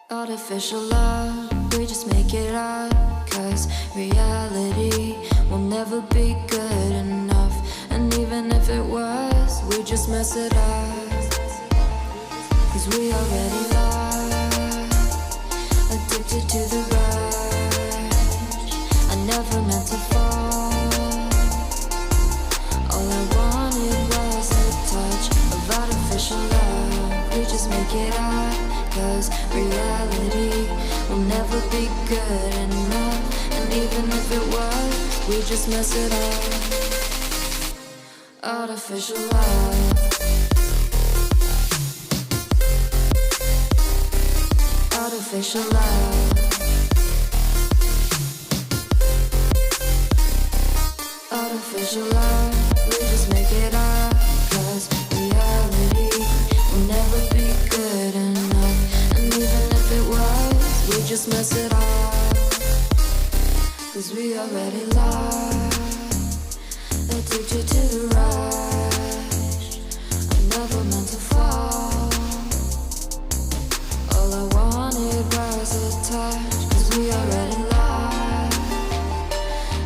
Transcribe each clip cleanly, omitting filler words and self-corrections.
Artificial love, we just make it up. Cause reality will never be good enough. And even if it was, we just mess it up. Cause we already lost, addicted to the rush. I never meant to fall. All I wanted was a touch of artificial love. We just make it up. Cause reality will never be good enough. And even if it was, we just mess it up. Artificial love. Artificial love. Artificial love. We just make it up. Cause reality will never be good enough. And even if it was, we just mess it up. Cause we already lost, addicted to the rush. I never meant to fall. All I wanted was a touch. Cause we already lost,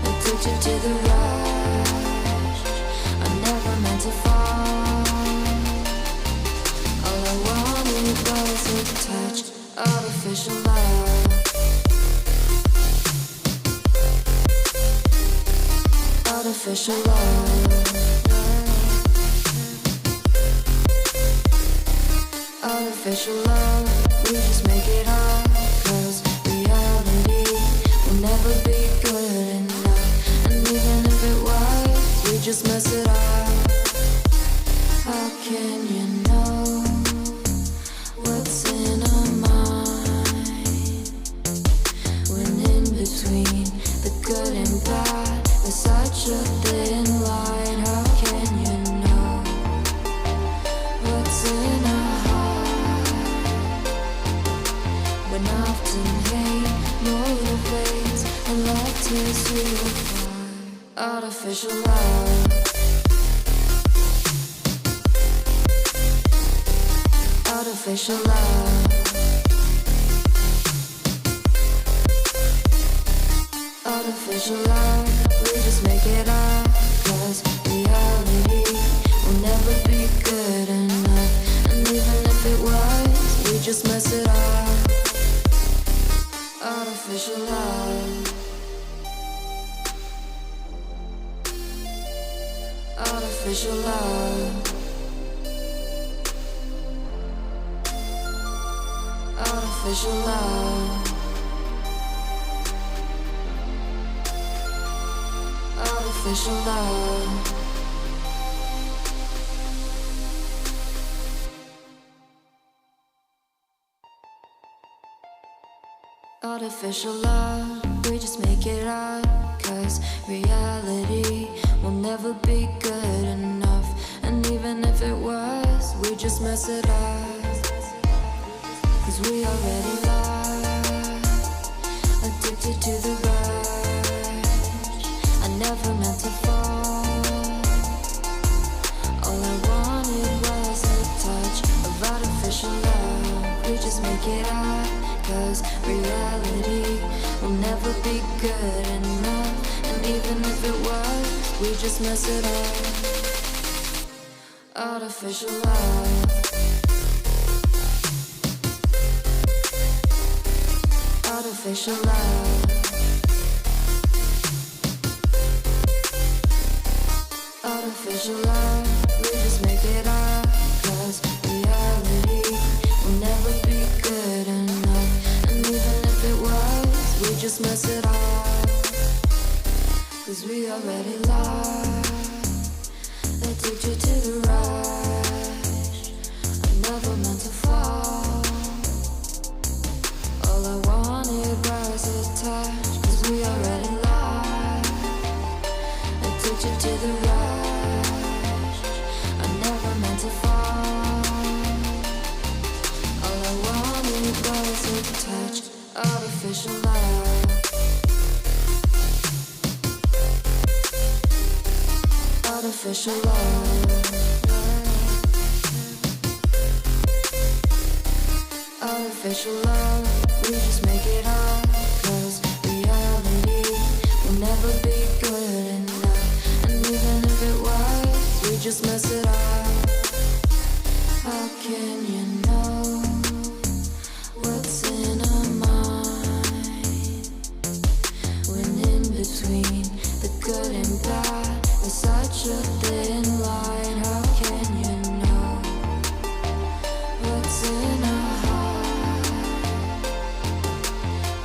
addicted to the rush. I never meant to fall. All I wanted was a touch. Artificial love. Artificial love. Artificial love. We just make it up. Cause reality will never be good enough. And even if it was, we just mess it up. How can you know what's in our mind when in between the good and bad there's such a thin line? How can you know what's in our heart when often hate motivates and love tears you apart? Artificial love. Artificial love. Artificial love. We just make it up. Cause reality will never be good enough. And even if it was, we just mess it up. Artificial love. Artificial love. Artificial love. Artificial love. Artificial love, we just make it up. Cause reality will never be good enough. And even if it was, we just mess it up. Cause we already lost, addicted to the rush. I never meant to fall. All I wanted was a touch of artificial love. We just make it up. Cause reality will never be good enough. And even if it was, we just mess it up. Artificial love. Artificial love. Artificial love. We just make it up. Cause reality will never be good enough. And even if it was, we just mess it up. Cause we already lost, addicted to the rush. I never meant to fall. All I wanted was a touch. Cause we already lost, addicted to the rush. I never meant to fall. All I wanted was a touch. Artificial love. Artificial love. Artificial love. we just make it up. 'Cause reality will never be good enough. And even if it was, we just mess it up. How can you know what's in our mind when in between the good and bad there's such a thin line? How can you know what's in our heart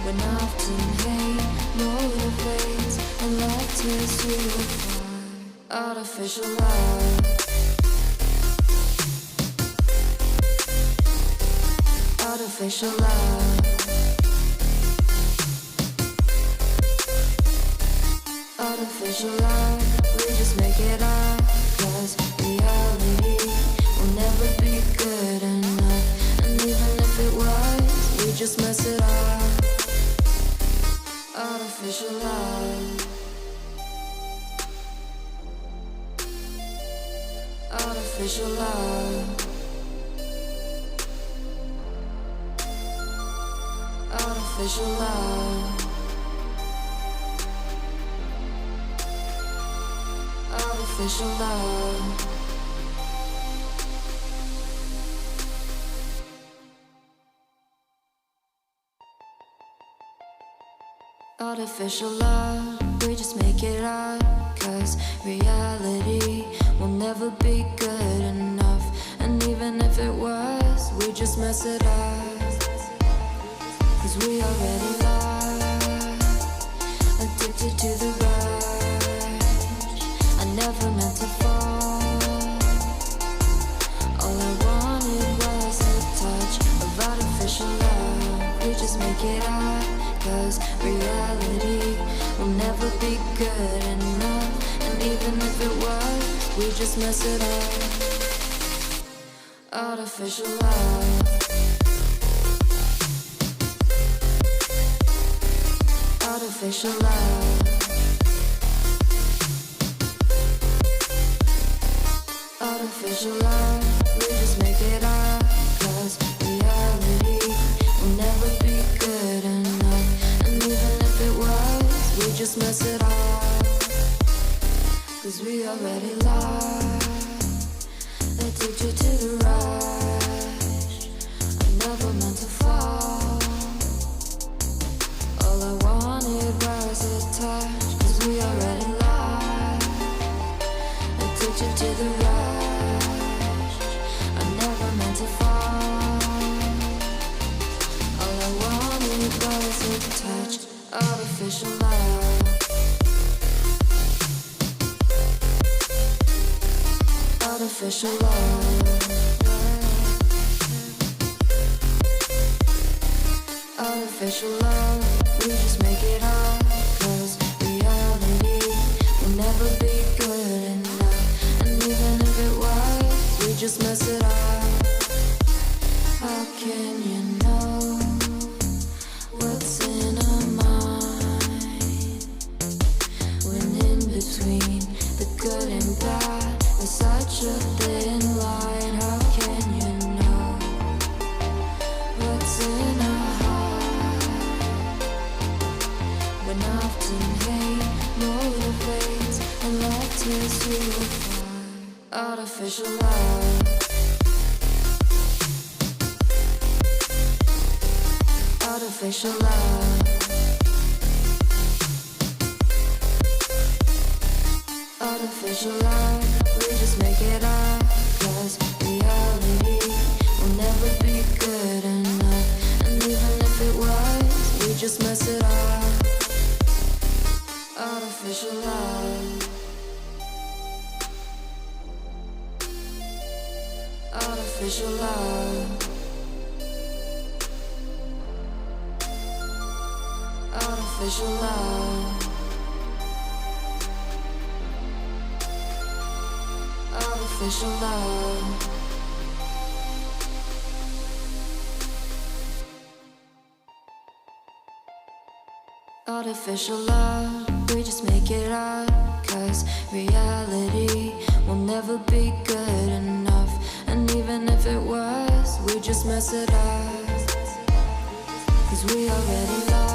when often hate motivates and love tears you apart? Artificial love, artificial love, artificial love, we just make it up. 'Cause reality will never be good enough. And even if it was, we just mess it up. Artificial love, artificial love, artificial love, artificial love. Artificial love, we just make it up. 'Cause reality will never be good enough. And even if it was, we just mess it up. 'Cause we already lost, addicted to the rush. I never meant to fall. All I wanted was a touch of artificial love. We just make it up. 'Cause reality will never be good enough. And even if it was, we just mess it up. Artificial love, artificial love, artificial love, we just make it up. 'Cause reality will never be good enough. And even if it was, we just mess it up. 'Cause we already lost, addicted to the rush. I never meant to fall. All I wanted was a touch. 'Cause we already lost, addicted to the rush. I never meant to fall. All I wanted was a touch. Artificial love, artificial love, artificial love, we just make it up. 'Cause reality will never be good enough. And even if it was, we just mess it up. How can you know what's in our mind when in between the good and bad there's such a thin line? How can you know what's in our heart when often hate motivates and love tears you apart? Artificial love, artificial love, artificial love, we just make it up. 'Cause reality will never be good enough. And even if it was, we just mess it up. Artificial love, artificial love, artificial love, artificial love. Artificial love, we just make it up. 'Cause reality will never be good enough. And even if it was, we just mess it up. 'cause we already lost.